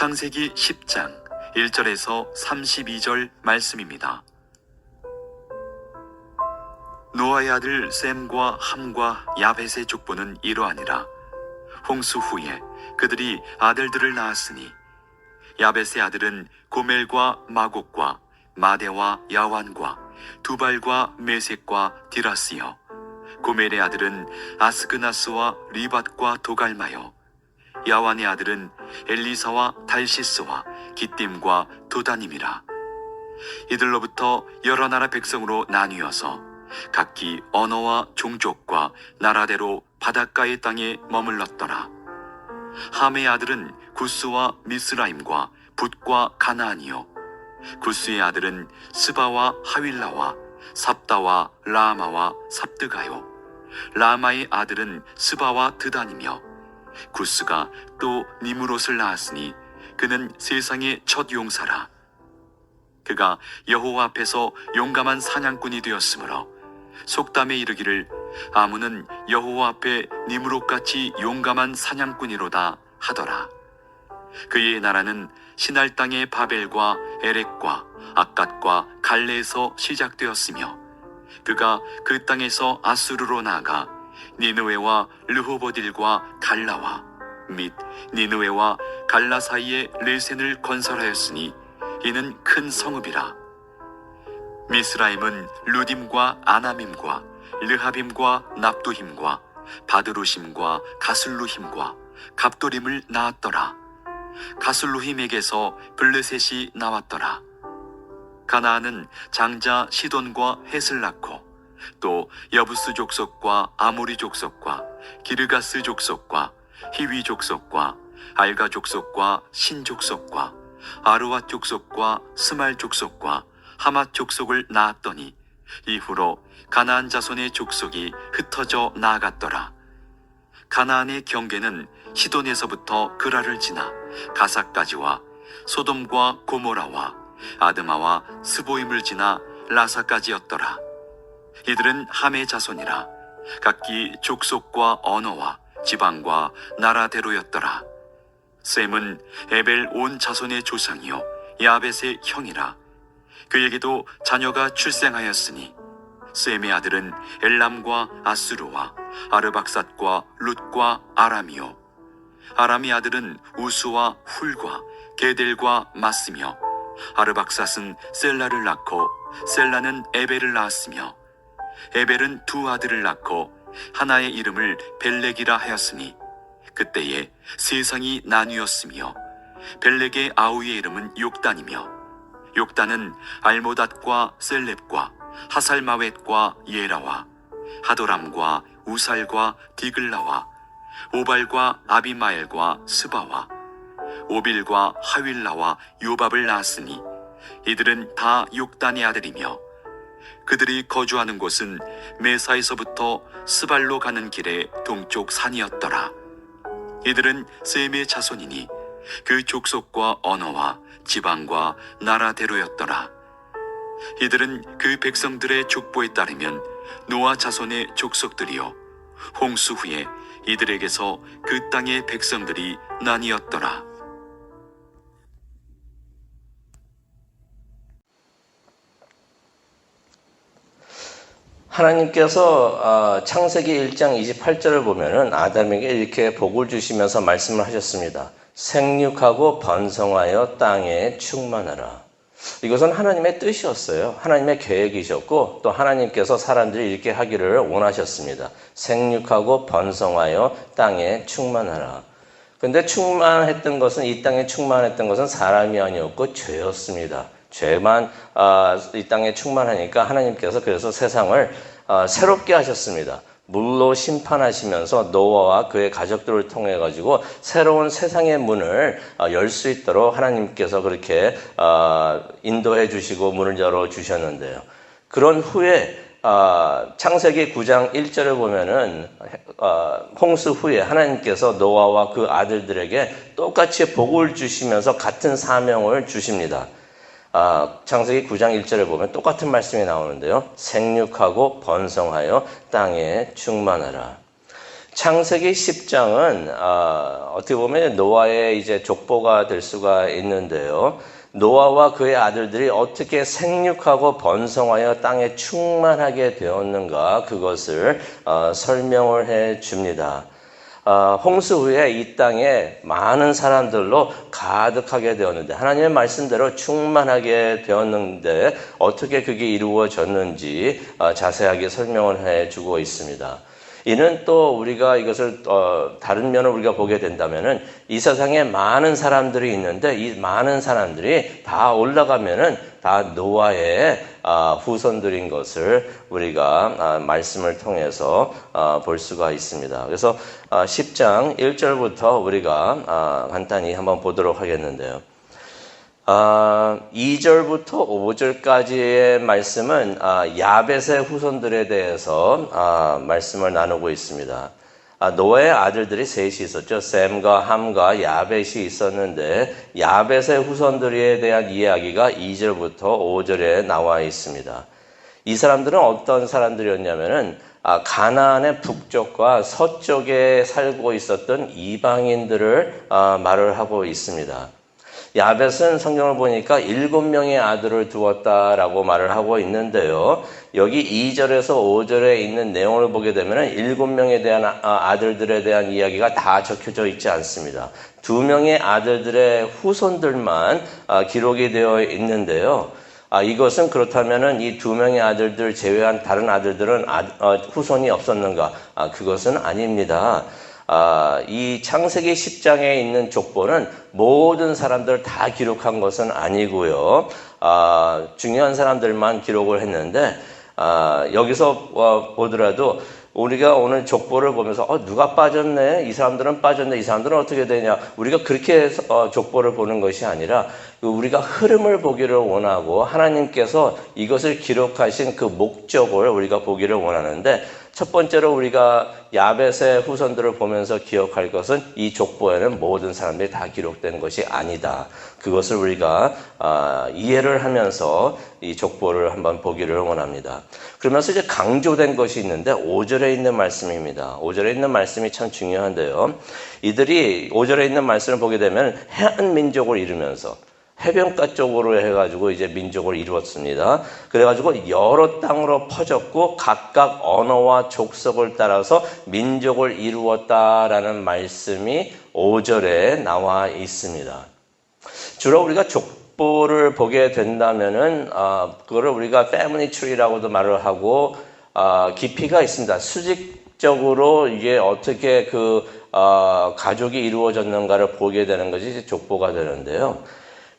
창세기 10장 1절에서 32절 말씀입니다. 노아의 아들 셈과 함과 야벳의 족보는 이러하니라. 홍수 후에 그들이 아들들을 낳았으니 야벳의 아들은 고멜과 마곡과 마대와 야완과 두발과 메섹과 디라스여, 고멜의 아들은 아스그나스와 리밧과 도갈마여, 야완의 아들은 엘리사와 달시스와 기띔과 도다님이라. 이들로부터 여러 나라 백성으로 나뉘어서 각기 언어와 종족과 나라대로 바닷가의 땅에 머물렀더라. 함의 아들은 구스와 미스라임과 붓과 가나안이요, 구스의 아들은 스바와 하윌라와 삽다와 라마와 삽드가요, 라마의 아들은 스바와 드단이며, 구스가 또 니므롯을 낳았으니 그는 세상의 첫 용사라. 그가 여호와 앞에서 용감한 사냥꾼이 되었으므로 속담에 이르기를 아문은 여호와 앞에 니므롯같이 용감한 사냥꾼이로다 하더라. 그의 나라는 시날 땅의 바벨과 에렉과 아갓과 갈레에서 시작되었으며, 그가 그 땅에서 아수르로 나아가 니느웨와 르호보딜과 갈라와 및 니느웨와 갈라 사이에 레센을 건설하였으니 이는 큰 성읍이라. 미스라임은 루딤과 아나밈과 르하빔과 납두힘과 바드루심과 가슬루힘과 갑도림을 낳았더라. 가슬루힘에게서 블레셋이 나왔더라. 가나안은 장자 시돈과 헷을 낳고 또 여부스 족속과 아모리 족속과 기르가스 족속과 히위 족속과 알가 족속과 신 족속과 아르와 족속과 스말 족속과 하맛 족속을 낳았더니 이후로 가나안 자손의 족속이 흩어져 나아갔더라. 가나안의 경계는 시돈에서부터 그라를 지나 가사까지와 소돔과 고모라와 아드마와 스보임을 지나 라사까지였더라. 이들은 함의 자손이라. 각기 족속과 언어와 지방과 나라대로였더라. 셈은 에벨 온 자손의 조상이요 야벳의 형이라. 그에게도 자녀가 출생하였으니 셈의 아들은 엘람과 아수르와 아르박삿과 룻과 아람이요, 아람의 아들은 우수와 훌과 게델과 마스며, 아르박삿은 셀라를 낳고 셀라는 에벨을 낳았으며, 에벨은 두 아들을 낳고 하나의 이름을 벨렉이라 하였으니 그때에 세상이 나뉘었으며, 벨렉의 아우의 이름은 욕단이며, 욕단은 알모닷과 셀렙과 하살마웻과 예라와 하도람과 우살과 디글라와 오발과 아비마엘과 스바와 오빌과 하윌라와 요밥을 낳았으니 이들은 다 욕단의 아들이며, 그들이 거주하는 곳은 메사에서부터 스발로 가는 길의 동쪽 산이었더라. 이들은 셈의 자손이니 그 족속과 언어와 지방과 나라대로였더라. 이들은 그 백성들의 족보에 따르면 노아 자손의 족속들이요, 홍수 후에 이들에게서 그 땅의 백성들이 나뉘었더라. 하나님께서 창세기 1장 28절을 보면은 아담에게 이렇게 복을 주시면서 말씀을 하셨습니다. 생육하고 번성하여 땅에 충만하라. 이것은 하나님의 뜻이었어요. 하나님의 계획이셨고 또 하나님께서 사람들이 이렇게 하기를 원하셨습니다. 생육하고 번성하여 땅에 충만하라. 근데 충만했던 것은, 이 땅에 충만했던 것은 사람이 아니었고 죄였습니다. 죄만 이 땅에 충만하니까 하나님께서 그래서 세상을 새롭게 하셨습니다. 물로 심판하시면서 노아와 그의 가족들을 통해 가지고 새로운 세상의 문을 열 수 있도록 하나님께서 그렇게 인도해 주시고 문을 열어 주셨는데요. 그런 후에 창세기 9장 1절을 보면은 홍수 후에 하나님께서 노아와 그 아들들에게 똑같이 복을 주시면서 같은 사명을 주십니다. 창세기 9장 1절을 보면 똑같은 말씀이 나오는데요. 생육하고 번성하여 땅에 충만하라. 창세기 10장은 어떻게 보면 노아의 이제 족보가 될 수가 있는데요. 노아와 그의 아들들이 어떻게 생육하고 번성하여 땅에 충만하게 되었는가 그것을 설명을 해 줍니다. 홍수 후에 이 땅에 많은 사람들로 가득하게 되었는데 하나님의 말씀대로 충만하게 되었는데 어떻게 그게 이루어졌는지 자세하게 설명을 해주고 있습니다. 이는 또 우리가 이것을 다른 면을 우리가 보게 된다면은 이 세상에 많은 사람들이 있는데 이 많은 사람들이 다 올라가면은 다 노아의 후손들인 것을 우리가 말씀을 통해서 볼 수가 있습니다. 그래서 10장 1절부터 우리가 간단히 한번 보도록 하겠는데요. 2절부터 5절까지의 말씀은 야벳의 후손들에 대해서 말씀을 나누고 있습니다. 노아의 아들들이 셋이 있었죠. 셈과 함과 야벳이 있었는데 야벳의 후손들에 대한 이야기가 2절부터 5절에 나와 있습니다. 이 사람들은 어떤 사람들이었냐면은 가나안의 북쪽과 서쪽에 살고 있었던 이방인들을 말을 하고 있습니다. 야벳은 성경을 보니까 7명의 아들을 두었다라고 말을 하고 있는데요. 여기 2절에서 5절에 있는 내용을 보게 되면 7명에 대한 아들들에 대한 이야기가 다 적혀져 있지 않습니다. 2명의 아들들의 후손들만 기록이 되어 있는데요. 이것은 그렇다면은 이 2명의 아들들 제외한 다른 아들들은 후손이 없었는가? 그것은 아닙니다. 이 창세기 10장에 있는 족보는 모든 사람들을 다 기록한 것은 아니고요. 중요한 사람들만 기록을 했는데 여기서 보더라도 우리가 오늘 족보를 보면서 누가 빠졌네? 이 사람들은 빠졌네? 이 사람들은 어떻게 되냐? 우리가 그렇게 족보를 보는 것이 아니라 우리가 흐름을 보기를 원하고 하나님께서 이것을 기록하신 그 목적을 우리가 보기를 원하는데 첫 번째로 우리가 야벳의 후손들을 보면서 기억할 것은 이 족보에는 모든 사람들이 다 기록된 것이 아니다. 그것을 우리가 이해를 하면서 이 족보를 한번 보기를 원합니다. 그러면서 이제 강조된 것이 있는데 5절에 있는 말씀입니다. 5절에 있는 말씀이 참 중요한데요. 이들이 5절에 있는 말씀을 보게 되면 해안 민족을 이루면서 해변가 쪽으로 해가지고 이제 민족을 이루었습니다. 그래가지고 여러 땅으로 퍼졌고 각각 언어와 족속을 따라서 민족을 이루었다라는 말씀이 5절에 나와 있습니다. 주로 우리가 족보를 보게 된다면은 그거를 우리가 패밀리 트리라고도 말을 하고 깊이가 있습니다. 수직적으로 이게 어떻게 가족이 이루어졌는가를 보게 되는 것이 족보가 되는데요.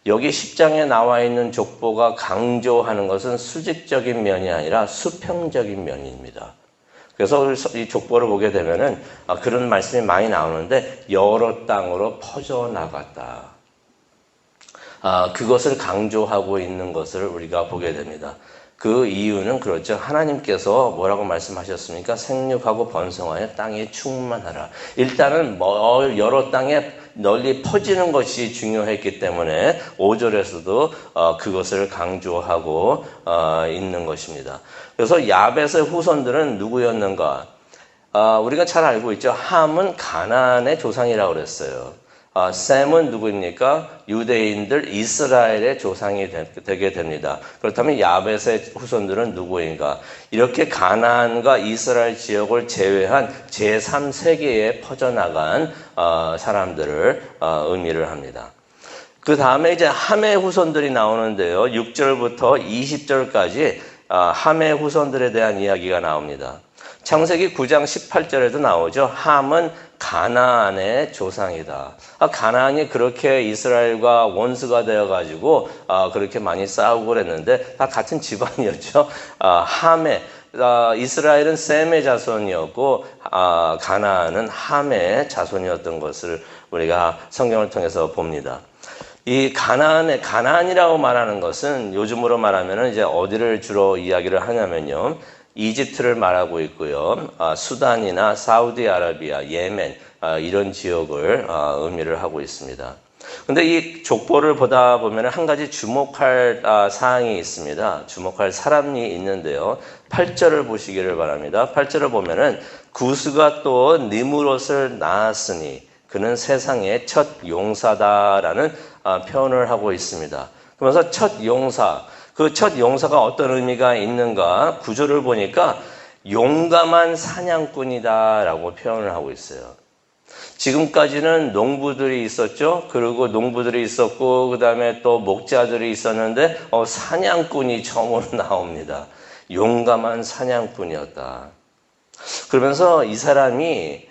여기 10장에 나와 있는 족보가 강조하는 것은 수직적인 면이 아니라 수평적인 면입니다. 그래서 이 족보를 보게 되면은 그런 말씀이 많이 나오는데 여러 땅으로 퍼져나갔다. 그것을 강조하고 있는 것을 우리가 보게 됩니다. 그 이유는 그렇죠. 하나님께서 뭐라고 말씀하셨습니까? 생육하고 번성하여 땅에 충만하라. 일단은 여러 땅에 널리 퍼지는 것이 중요했기 때문에 5절에서도 그것을 강조하고 있는 것입니다. 그래서 야벳의 후손들은 누구였는가? 우리가 잘 알고 있죠. 함은 가나안의 조상이라고 그랬어요. 셈은 누구입니까? 유대인들 이스라엘의 조상이 되게 됩니다. 그렇다면 야벳의 후손들은 누구인가? 이렇게 가나안과 이스라엘 지역을 제외한 제3세계에 퍼져나간 사람들을 의미를 합니다. 그 다음에 이제 함의 후손들이 나오는데요. 6절부터 20절까지 함의 후손들에 대한 이야기가 나옵니다. 창세기 9장 18절에도 나오죠. 함은 가나안의 조상이다. 가나안이 그렇게 이스라엘과 원수가 되어가지고 그렇게 많이 싸우고 그랬는데 다 같은 집안이었죠. 이스라엘은 셈의 자손이었고 가나안은 함의 자손이었던 것을 우리가 성경을 통해서 봅니다. 이 가나안이라고 말하는 것은 요즘으로 말하면 이제 어디를 주로 이야기를 하냐면요. 이집트를 말하고 있고요. 수단이나 사우디아라비아, 예멘 이런 지역을 의미를 하고 있습니다. 근데 이 족보를 보다 보면 한 가지 주목할 사항이 있습니다. 주목할 사람이 있는데요. 8절을 보시기를 바랍니다. 8절을 보면은 구스가 또 니므롯을 낳았으니 그는 세상의 첫 용사다라는 표현을 하고 있습니다. 그러면서 첫 용사, 그 첫 용사가 어떤 의미가 있는가? 구절을 보니까 용감한 사냥꾼이다라고 표현을 하고 있어요. 지금까지는 농부들이 있었죠. 그리고 농부들이 있었고 그 다음에 또 목자들이 있었는데 사냥꾼이 처음으로 나옵니다. 용감한 사냥꾼이었다. 그러면서 이 사람이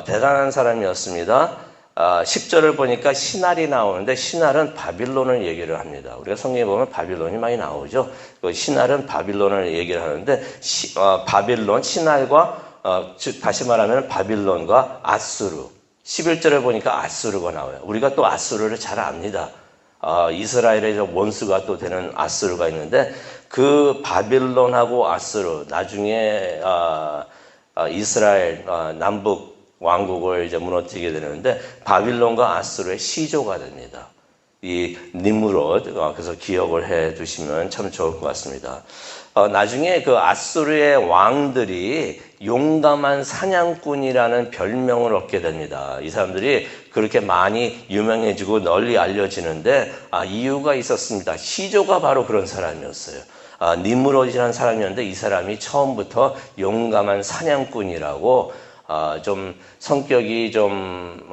대단한 사람이었습니다. 10절을 보니까 신할이 나오는데 신할은 바빌론을 얘기를 합니다. 우리가 성경에 보면 바빌론이 많이 나오죠. 그 신할은 바빌론을 얘기를 하는데 바빌론, 신할과 다시 말하면 바빌론과 아수르. 11절에 보니까 아수르가 나와요. 우리가 또 아수르를 잘 압니다. 이스라엘의 원수가 또 되는 아수르가 있는데 그 바빌론하고 아수르 나중에 이스라엘 남북 왕국을 이제 무너뜨리게 되는데 바빌론과 아수르의 시조가 됩니다. 이 니므롯 그래서 기억을 해 두시면 참 좋을 것 같습니다. 나중에 그 아수르의 왕들이 용감한 사냥꾼이라는 별명을 얻게 됩니다. 이 사람들이 그렇게 많이 유명해지고 널리 알려지는데 이유가 있었습니다. 시조가 바로 그런 사람이었어요. 니므롯이라는 사람이었는데 이 사람이 처음부터 용감한 사냥꾼이라고 좀 성격이 좀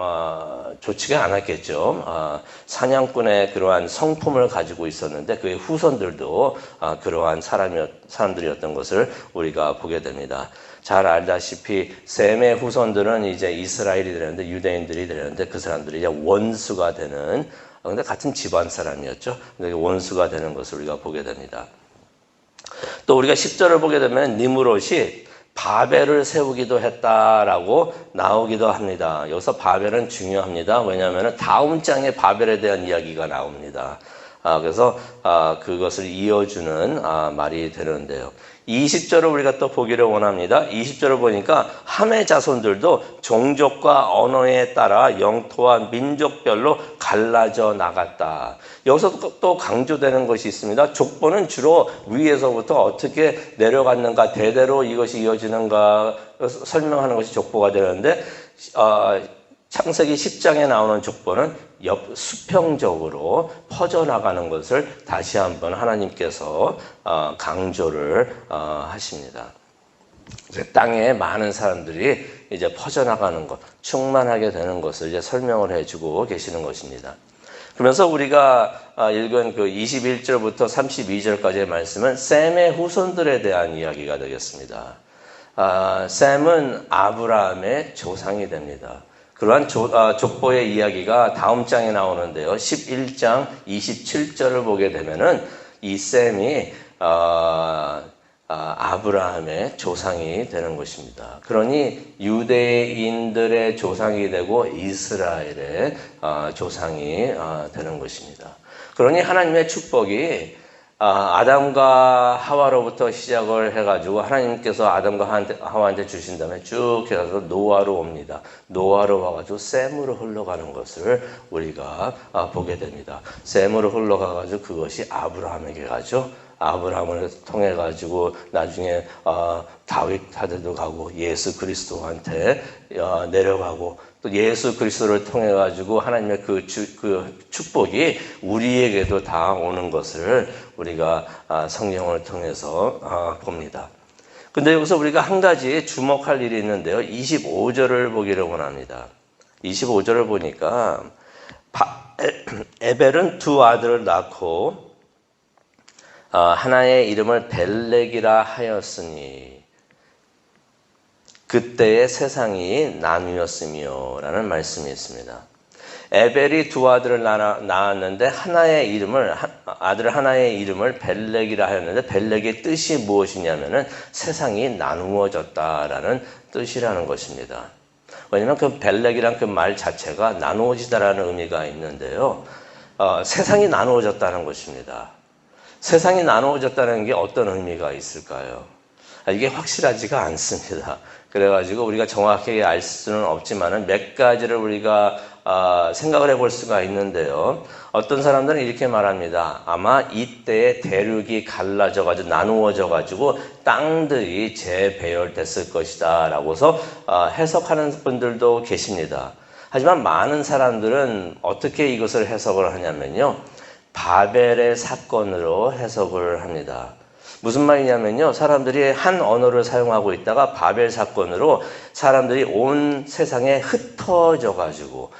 좋지가 않았겠죠. 사냥꾼의 그러한 성품을 가지고 있었는데 그의 후손들도 그러한 사람들이었던 것을 우리가 보게 됩니다. 잘 알다시피 셈의 후손들은 이제 이스라엘이 되는데 유대인들이 되는데 그 사람들이 이제 원수가 되는 근데 같은 집안 사람이었죠. 근데 원수가 되는 것을 우리가 보게 됩니다. 또 우리가 10절을 보게 되면 니므롯이 바벨을 세우기도 했다라고 나오기도 합니다. 여기서 바벨은 중요합니다. 왜냐하면 다음 장에 바벨에 대한 이야기가 나옵니다. 그래서 그것을 이어주는 말이 되는데요. 20절을 우리가 또 보기를 원합니다. 20절을 보니까 함의 자손들도 종족과 언어에 따라 영토와 민족별로 갈라져 나갔다. 여기서 또 강조되는 것이 있습니다. 족보는 주로 위에서부터 어떻게 내려갔는가, 대대로 이것이 이어지는가 설명하는 것이 족보가 되는데 창세기 10장에 나오는 족보는 수평적으로 퍼져나가는 것을 다시 한번 하나님께서 강조를 하십니다. 땅에 많은 사람들이 이제 퍼져나가는 것, 충만하게 되는 것을 이제 설명을 해주고 계시는 것입니다. 그러면서 우리가 읽은 그 21절부터 32절까지의 말씀은 셈의 후손들에 대한 이야기가 되겠습니다. 셈은 아브라함의 조상이 됩니다. 그러한 족보의 이야기가 다음 장에 나오는데요. 11장 27절을 보게 되면은 이 셈이 아브라함의 조상이 되는 것입니다. 그러니 유대인들의 조상이 되고 이스라엘의 조상이 되는 것입니다. 그러니 하나님의 축복이 아담과 하와로부터 시작을 해가지고 하나님께서 아담과 하와한테 주신 다음에 쭉 해서 노아로 옵니다. 노아로 와가지고 셈으로 흘러가는 것을 우리가 보게 됩니다. 셈으로 흘러가가지고 그것이 아브라함에게 가죠. 아브라함을 통해 가지고 나중에 다윗한테도 가고 예수 그리스도한테 내려가고 또 예수 그리스도를 통해 가지고 하나님의 그 축복이 우리에게도 다 오는 것을 우리가 성경을 통해서 봅니다. 근데 여기서 우리가 한 가지 주목할 일이 있는데요. 25절을 보기를 원합니다. 25절을 보니까 에벨은 두 아들을 낳고 하나의 이름을 벨렉이라 하였으니 그때의 세상이 나누었으며 라는 말씀이 있습니다. 에벨이 두 아들을 낳았는데 아들 하나의 이름을 벨렉이라 하였는데 벨렉의 뜻이 무엇이냐면은 세상이 나누어졌다라는 뜻이라는 것입니다. 왜냐하면 그 벨렉이란 그 말 자체가 나누어지다라는 의미가 있는데요. 세상이 나누어졌다는 것입니다. 세상이 나누어졌다는 게 어떤 의미가 있을까요? 이게 확실하지가 않습니다. 그래가지고 우리가 정확하게 알 수는 없지만은 몇 가지를 우리가 생각을 해볼 수가 있는데요. 어떤 사람들은 이렇게 말합니다. 아마 이때에 대륙이 갈라져가지고 나누어져가지고 땅들이 재배열됐을 것이다 라고서 해석하는 분들도 계십니다. 하지만 많은 사람들은 어떻게 이것을 해석을 하냐면요. 바벨의 사건으로 해석을 합니다. 무슨 말이냐면요. 사람들이 한 언어를 사용하고 있다가 바벨 사건으로 사람들이 온 세상에 흩어져가지고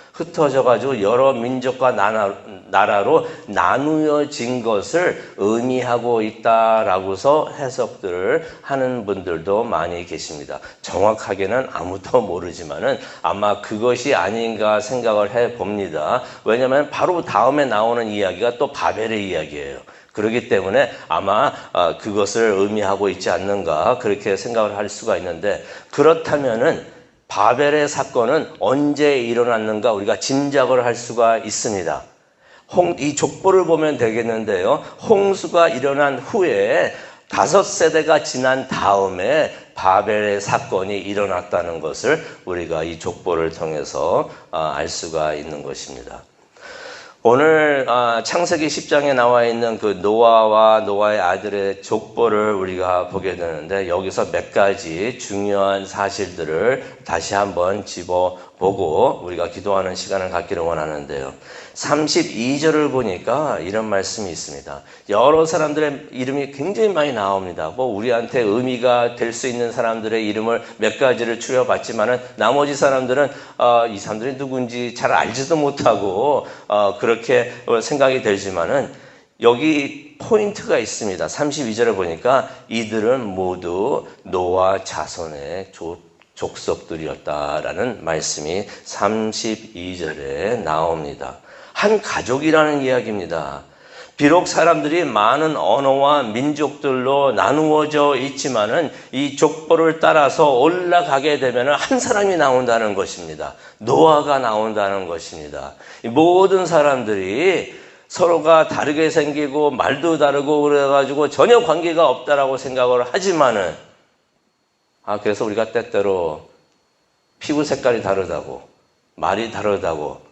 여러 민족과 나라로 나누어진 것을 의미하고 있다라고서 해석들을 하는 분들도 많이 계십니다. 정확하게는 아무도 모르지만은 아마 그것이 아닌가 생각을 해 봅니다. 왜냐하면 바로 다음에 나오는 이야기가 또 바벨의 이야기예요. 그렇기 때문에 아마 그것을 의미하고 있지 않는가 그렇게 생각을 할 수가 있는데, 그렇다면은 바벨의 사건은 언제 일어났는가 우리가 짐작을 할 수가 있습니다. 이 족보를 보면 되겠는데요. 홍수가 일어난 후에 5세대가 지난 다음에 바벨의 사건이 일어났다는 것을 우리가 이 족보를 통해서 알 수가 있는 것입니다. 오늘 창세기 10장에 나와 있는 그 노아와 노아의 아들의 족보를 우리가 보게 되는데, 여기서 몇 가지 중요한 사실들을 다시 한번 짚어보고 우리가 기도하는 시간을 갖기를 원하는데요. 32절을 보니까 이런 말씀이 있습니다. 여러 사람들의 이름이 굉장히 많이 나옵니다. 우리한테 의미가 될 수 있는 사람들의 이름을 몇 가지를 추려봤지만은 나머지 사람들은 이 사람들이 누군지 잘 알지도 못하고 그렇게 생각이 들지만은 여기 포인트가 있습니다. 32절을 보니까 이들은 모두 노아 자손의 족속들이었다라는 말씀이 32절에 나옵니다. 한 가족이라는 이야기입니다. 비록 사람들이 많은 언어와 민족들로 나누어져 있지만은 이 족보를 따라서 올라가게 되면 한 사람이 나온다는 것입니다. 노아가 나온다는 것입니다. 모든 사람들이 서로가 다르게 생기고 말도 다르고 그래가지고 전혀 관계가 없다라고 생각을 하지만은 그래서 우리가 때때로 피부 색깔이 다르다고 말이 다르다고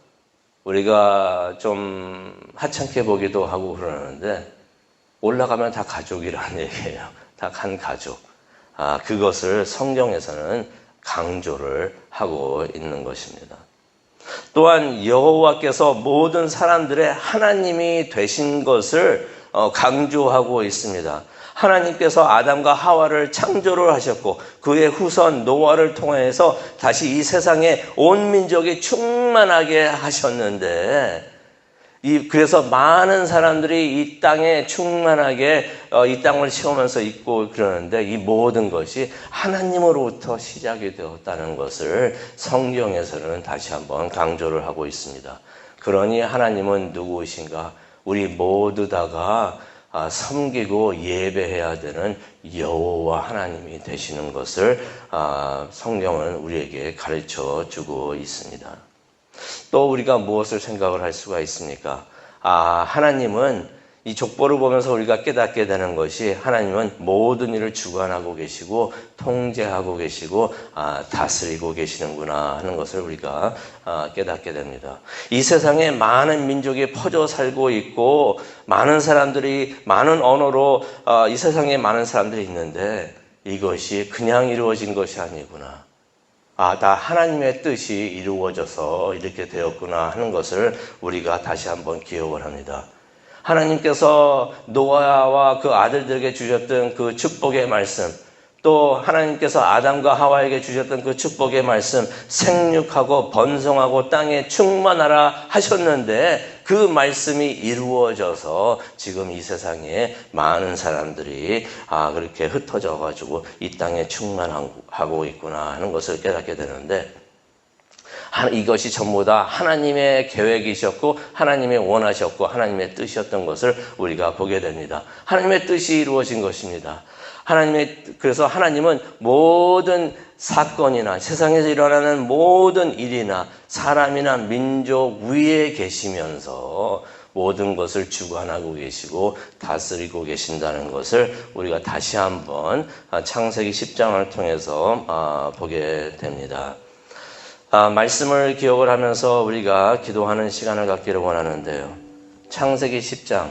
우리가 좀 하찮게 보기도 하고 그러는데, 올라가면 다 가족이라는 얘기예요. 다 한 가족. 그것을 성경에서는 강조를 하고 있는 것입니다. 또한 여호와께서 모든 사람들의 하나님이 되신 것을 강조하고 있습니다. 하나님께서 아담과 하와를 창조를 하셨고 그의 후손 노아를 통해서 다시 이 세상에 온 민족이 충만하게 하셨는데, 그래서 많은 사람들이 이 땅에 충만하게 이 땅을 채우면서 있고 그러는데, 이 모든 것이 하나님으로부터 시작이 되었다는 것을 성경에서는 다시 한번 강조를 하고 있습니다. 그러니 하나님은 누구이신가? 우리 모두 다가 섬기고 예배해야 되는 여호와 하나님이 되시는 것을 성경은 우리에게 가르쳐 주고 있습니다. 또 우리가 무엇을 생각을 할 수가 있습니까? 하나님은 이 족보를 보면서 우리가 깨닫게 되는 것이, 하나님은 모든 일을 주관하고 계시고 통제하고 계시고 다스리고 계시는구나 하는 것을 우리가 깨닫게 됩니다. 이 세상에 많은 민족이 퍼져 살고 있고 많은 사람들이 많은 언어로 이 세상에 많은 사람들이 있는데, 이것이 그냥 이루어진 것이 아니구나. 다 하나님의 뜻이 이루어져서 이렇게 되었구나 하는 것을 우리가 다시 한번 기억을 합니다. 하나님께서 노아와 그 아들들에게 주셨던 그 축복의 말씀, 또 하나님께서 아담과 하와에게 주셨던 그 축복의 말씀, 생육하고 번성하고 땅에 충만하라 하셨는데, 그 말씀이 이루어져서 지금 이 세상에 많은 사람들이 그렇게 흩어져 가지고 이 땅에 충만하고 있구나 하는 것을 깨닫게 되는데, 이것이 전부 다 하나님의 계획이셨고 하나님의 원하셨고 하나님의 뜻이었던 것을 우리가 보게 됩니다. 하나님의 뜻이 이루어진 것입니다. 그래서 하나님은 모든 사건이나 세상에서 일어나는 모든 일이나 사람이나 민족 위에 계시면서 모든 것을 주관하고 계시고 다스리고 계신다는 것을 우리가 다시 한번 창세기 10장을 통해서 보게 됩니다. 말씀을 기억을 하면서 우리가 기도하는 시간을 갖기를 원하는데요. 창세기 10장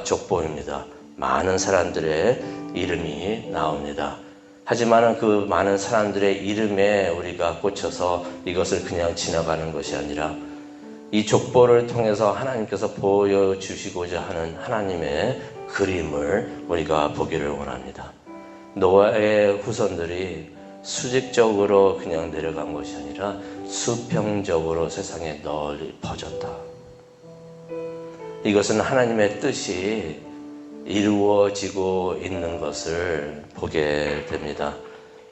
족보입니다. 많은 사람들의 이름이 나옵니다. 하지만 그 많은 사람들의 이름에 우리가 꽂혀서 이것을 그냥 지나가는 것이 아니라 이 족보를 통해서 하나님께서 보여주시고자 하는 하나님의 그림을 우리가 보기를 원합니다. 노아의 후손들이 수직적으로 그냥 내려간 것이 아니라 수평적으로 세상에 널리 퍼졌다. 이것은 하나님의 뜻이 이루어지고 있는 것을 보게 됩니다.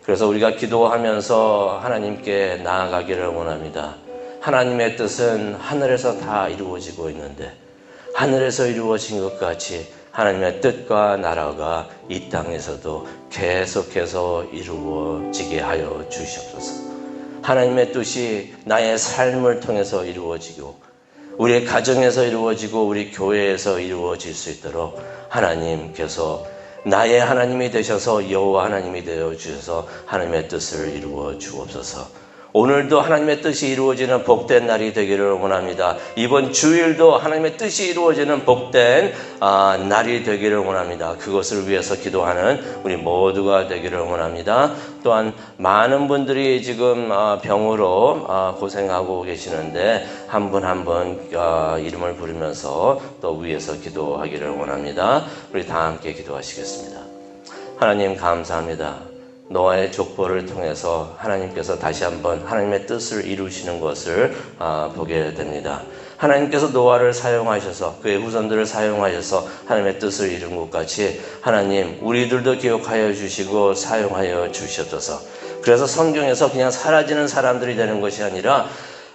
그래서 우리가 기도하면서 하나님께 나아가기를 원합니다. 하나님의 뜻은 하늘에서 다 이루어지고 있는데 하늘에서 이루어진 것 같이 하나님의 뜻과 나라가 이 땅에서도 계속해서 이루어지게 하여 주시옵소서. 하나님의 뜻이 나의 삶을 통해서 이루어지고 우리의 가정에서 이루어지고 우리 교회에서 이루어질 수 있도록 하나님께서 나의 하나님이 되셔서 여호와 하나님이 되어 주셔서 하나님의 뜻을 이루어 주옵소서. 오늘도 하나님의 뜻이 이루어지는 복된 날이 되기를 원합니다. 이번 주일도 하나님의 뜻이 이루어지는 복된 날이 되기를 원합니다. 그것을 위해서 기도하는 우리 모두가 되기를 원합니다. 또한 많은 분들이 지금 병으로 고생하고 계시는데 한 분 한 분 이름을 부르면서 또 위에서 기도하기를 원합니다. 우리 다 함께 기도하시겠습니다. 하나님 감사합니다. 노아의 족보를 통해서 하나님께서 다시 한번 하나님의 뜻을 이루시는 것을 보게 됩니다. 하나님께서 노아를 사용하셔서 그의 후손들을 사용하셔서 하나님의 뜻을 이룬 것 같이 하나님 우리들도 기억하여 주시고 사용하여 주시옵소서. 그래서 성경에서 그냥 사라지는 사람들이 되는 것이 아니라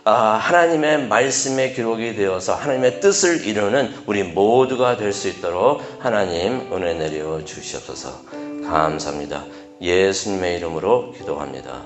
하나님의 말씀에 기록이 되어서 하나님의 뜻을 이루는 우리 모두가 될 수 있도록 하나님 은혜 내려 주시옵소서. 감사합니다. 예수님의 이름으로 기도합니다.